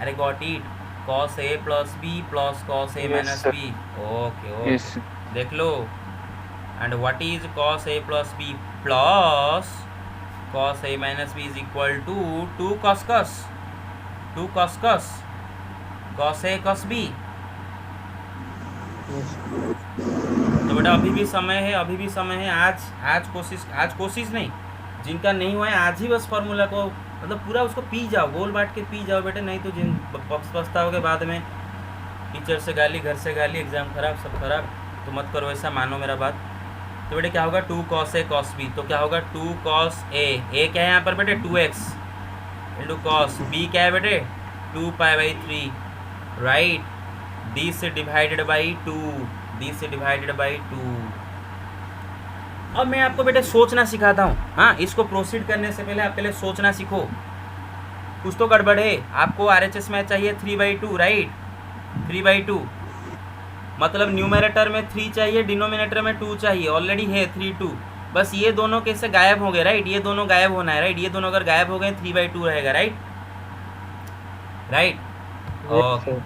अरे got it, cos a plus B plus cos a Yes, minus sir. B. Okay okay yes sir, देख लो। And what is cos a plus B plus cos a minus B is equal to 2 cos cos 2 cos cos cos a cos b। yes तो बेटा अभी भी समय है, अभी भी समय है। आज कोशिश नहीं, जिनका नहीं हुआ है आज ही बस फार्मूला को मतलब पूरा उसको पी जाओ, गोल बांट के पी जाओ बेटे, नहीं तो जिन पछताओगे बाद में, टीचर से गाली, घर से गाली, एग्ज़ाम खराब, सब खराब। तो मत करो ऐसा, मानो मेरा बात। तो बेटे क्या होगा 2 cos a cos b, तो क्या होगा 2 cos a क्या है यहाँ पर बेटे 2x इंटू cos b क्या है बेटे 2 pi by 3, right. This divided by 2, this divided by 2। अब मैं आपको बेटे सोचना सिखाता हूँ। हाँ, इसको प्रोसीड करने से पहले आप पहले सोचना सीखो। कुछ तो गड़बड़ है। आपको RHS में चाहिए 3/2, राइट 3/2 मतलब न्यूमरेटर में 3 चाहिए, डिनोमिनेटर में 2 चाहिए, ऑलरेडी है 3 2। बस ये दोनों कैसे गायब हो गए, राइट, ये दोनों गायब होना है, राइट, ये दोनों अगर गायब हो गए 3/2 रहेगा, right right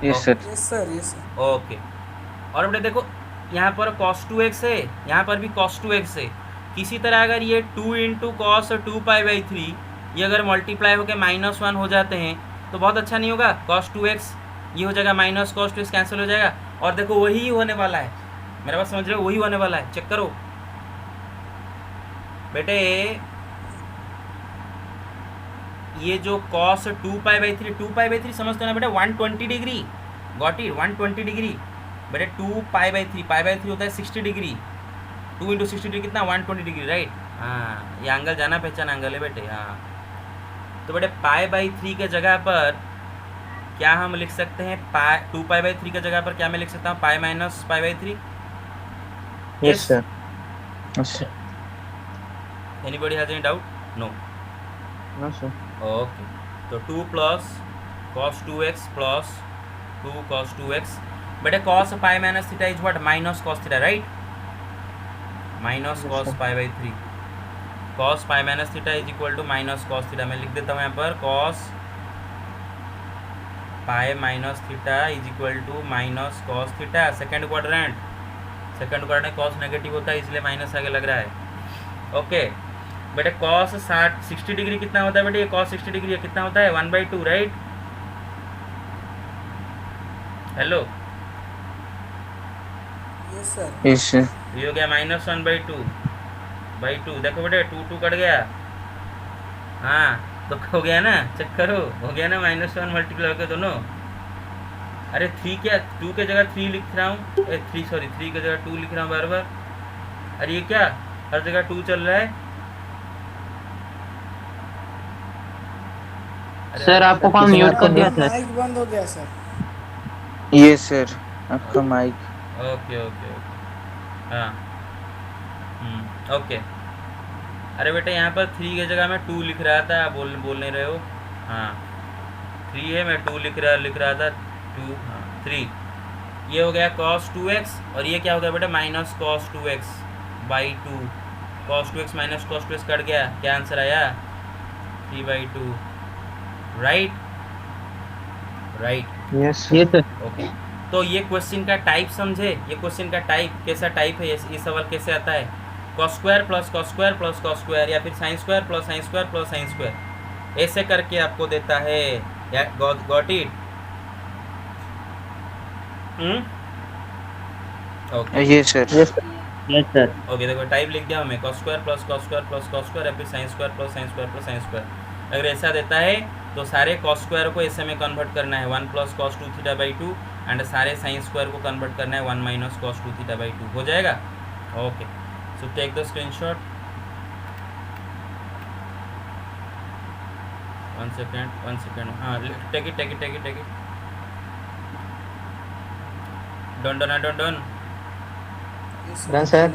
yes sir, okay. और बेटे देखो यहाँ पर cos 2x है, यहाँ पर भी cos 2x है। किसी तरह अगर ये 2 इंटू cos 2 पाई बाई 3 ये अगर मल्टीप्लाई होकर -1 हो जाते हैं तो बहुत अच्छा नहीं होगा। cos 2x ये हो जाएगा माइनस cos 2x कैंसिल हो जाएगा। और देखो वही होने वाला है, मेरा बात समझ रहे हो, वही होने वाला है, चेक करो बेटे। ये जो cos 2 पाई बाई 3 समझते हो ना बेटा 120 डिग्री, गॉट इट 120 डिग्री बेटे। 2 पाई बाई 3 होता है 60 डिग्री, 2 इंटू 60 डिग्री कितना 120 डिग्री, राइट। हाँ, ये एंगल जाना पहचान एंगल है बेटे। हाँ, तो बेटे पाई बाई 3 के जगह पर क्या हम लिख सकते हैं, 2 पाई बाई 3 के जगह पर क्या मैं लिख सकता हूँ pi minus pi by 3। yes sir, yes sir, anybody has any doubt? No, no sir, okay. तो 2 plus cos 2x plus 2 cos 2x बेटे cos pi minus theta is what minus cos theta, right, minus Yes, cos sir. Pi by 3। cos pi minus theta is equal to minus cos theta. मैं लिख देता हूँ यहाँ पर cos pi minus theta is equal to minus cos theta. Second quadrant cos negative होता है इसलिए minus आगे लग रहा है, ओके बेटे। cos 60 डिग्री कितना होता है बेटे, ये cos 60 डिग्री है, कितना होता है 1/2, राइट। हेलो, yes sir, ये हो गया -1/2 देखो बेटे 2 कट गया। हाँ, तो हो गया ना, चेक करो, हो गया ना -1 मल्टीप्लाई होकर दोनों। अरे 3 क्या 2 के जगह 3 लिख रहा हूँ, 3 के जगह 2 लिख रहा हूँ बार बार। अरे ये क्या हर जगह 2 चल रहा है। सर आपको कौन म्यूट कर दिया सर? माइक बंद हो गया सर। yes sir, आपका माइक ओके हाँ ओके। अरे बेटा यहाँ पर 3 की जगह मैं 2 लिख रहा था, बोल नहीं रहे हो। हाँ 3 है, मैं 2 लिख रहा था 2, हाँ 3। ये हो गया cos 2x और ये क्या हो गया बेटा minus cos 2x by 2। cos 2x minus cos 2x cut गया, क्या आंसर आया 3/2, right. Yes, Yes, sir. sir. Okay, तो ये क्वेश्चन का टाइप समझे, ये क्वेश्चन का टाइप कैसा टाइप है, ये सवाल कैसे आता है, cos square plus cos square plus cos square या फिर sin square plus sin square plus sin square, ऐसे करके आपको देता है। या got it? Okay Yes, sir. Yes, sir. Yes, sir. Okay, देखो टाइप लिख दिया हमें, cos square plus cos square plus cos square या फिर sin square plus sin square plus sin square. अगर ऐसा देता है तो सारे cos स्क्वायर को ऐसे में कन्वर्ट करना है 1 plus cos 2 theta by 2 and सारे sin स्क्वायर को कन्वर्ट करना है 1 माइनस cos 2 थीटा बाई 2, हो जाएगा। Okay, so take the screenshot, 1 second, हाँ take it, done. Done, sir.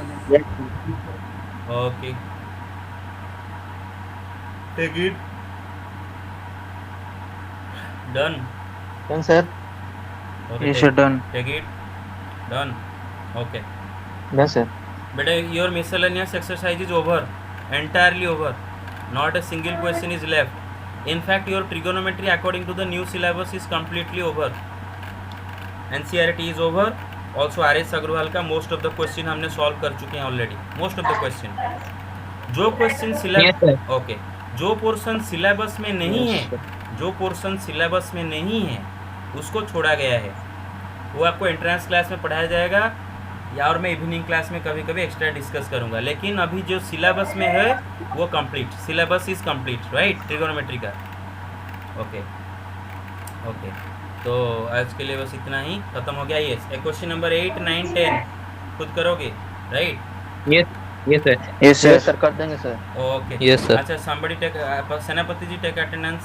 Okay, take it, done. Done, sir. Okay, Yes, sir. Done. take it, done. Okay, Done, sir. beta your miscellaneous exercise is over, entirely over, not a single question is left. In fact your trigonometry according to the new syllabus is completely over, NCERT is over, also RS Agarwal का most of the question हमने solve कर चुके हैं already, most of the question। जो question Yes, syllabus, sir. Okay, जो portion syllabus में नहीं Yes, है, sir. जो पोर्शन सिलेबस में नहीं है उसको छोड़ा गया है, वो आपको एंट्रेंस क्लास में पढ़ाया जाएगा या और मैं इवनिंग क्लास में कभी कभी एक्स्ट्रा डिस्कस करूंगा, लेकिन अभी जो सिलेबस में है वो complete, syllabus is complete, right, trigonometry का। ओके, तो आज के लिए बस इतना ही, खत्म हो गया। ये क्वेश्चन नंबर 8, 9, 10 खुद करोगे, right? Yes, sir. Yes, sir. Yes, sir. कर देंगे, sir. Okay, Yes, sir. अच्छा, somebody take सेनापति जी टेक अटेंडेंस।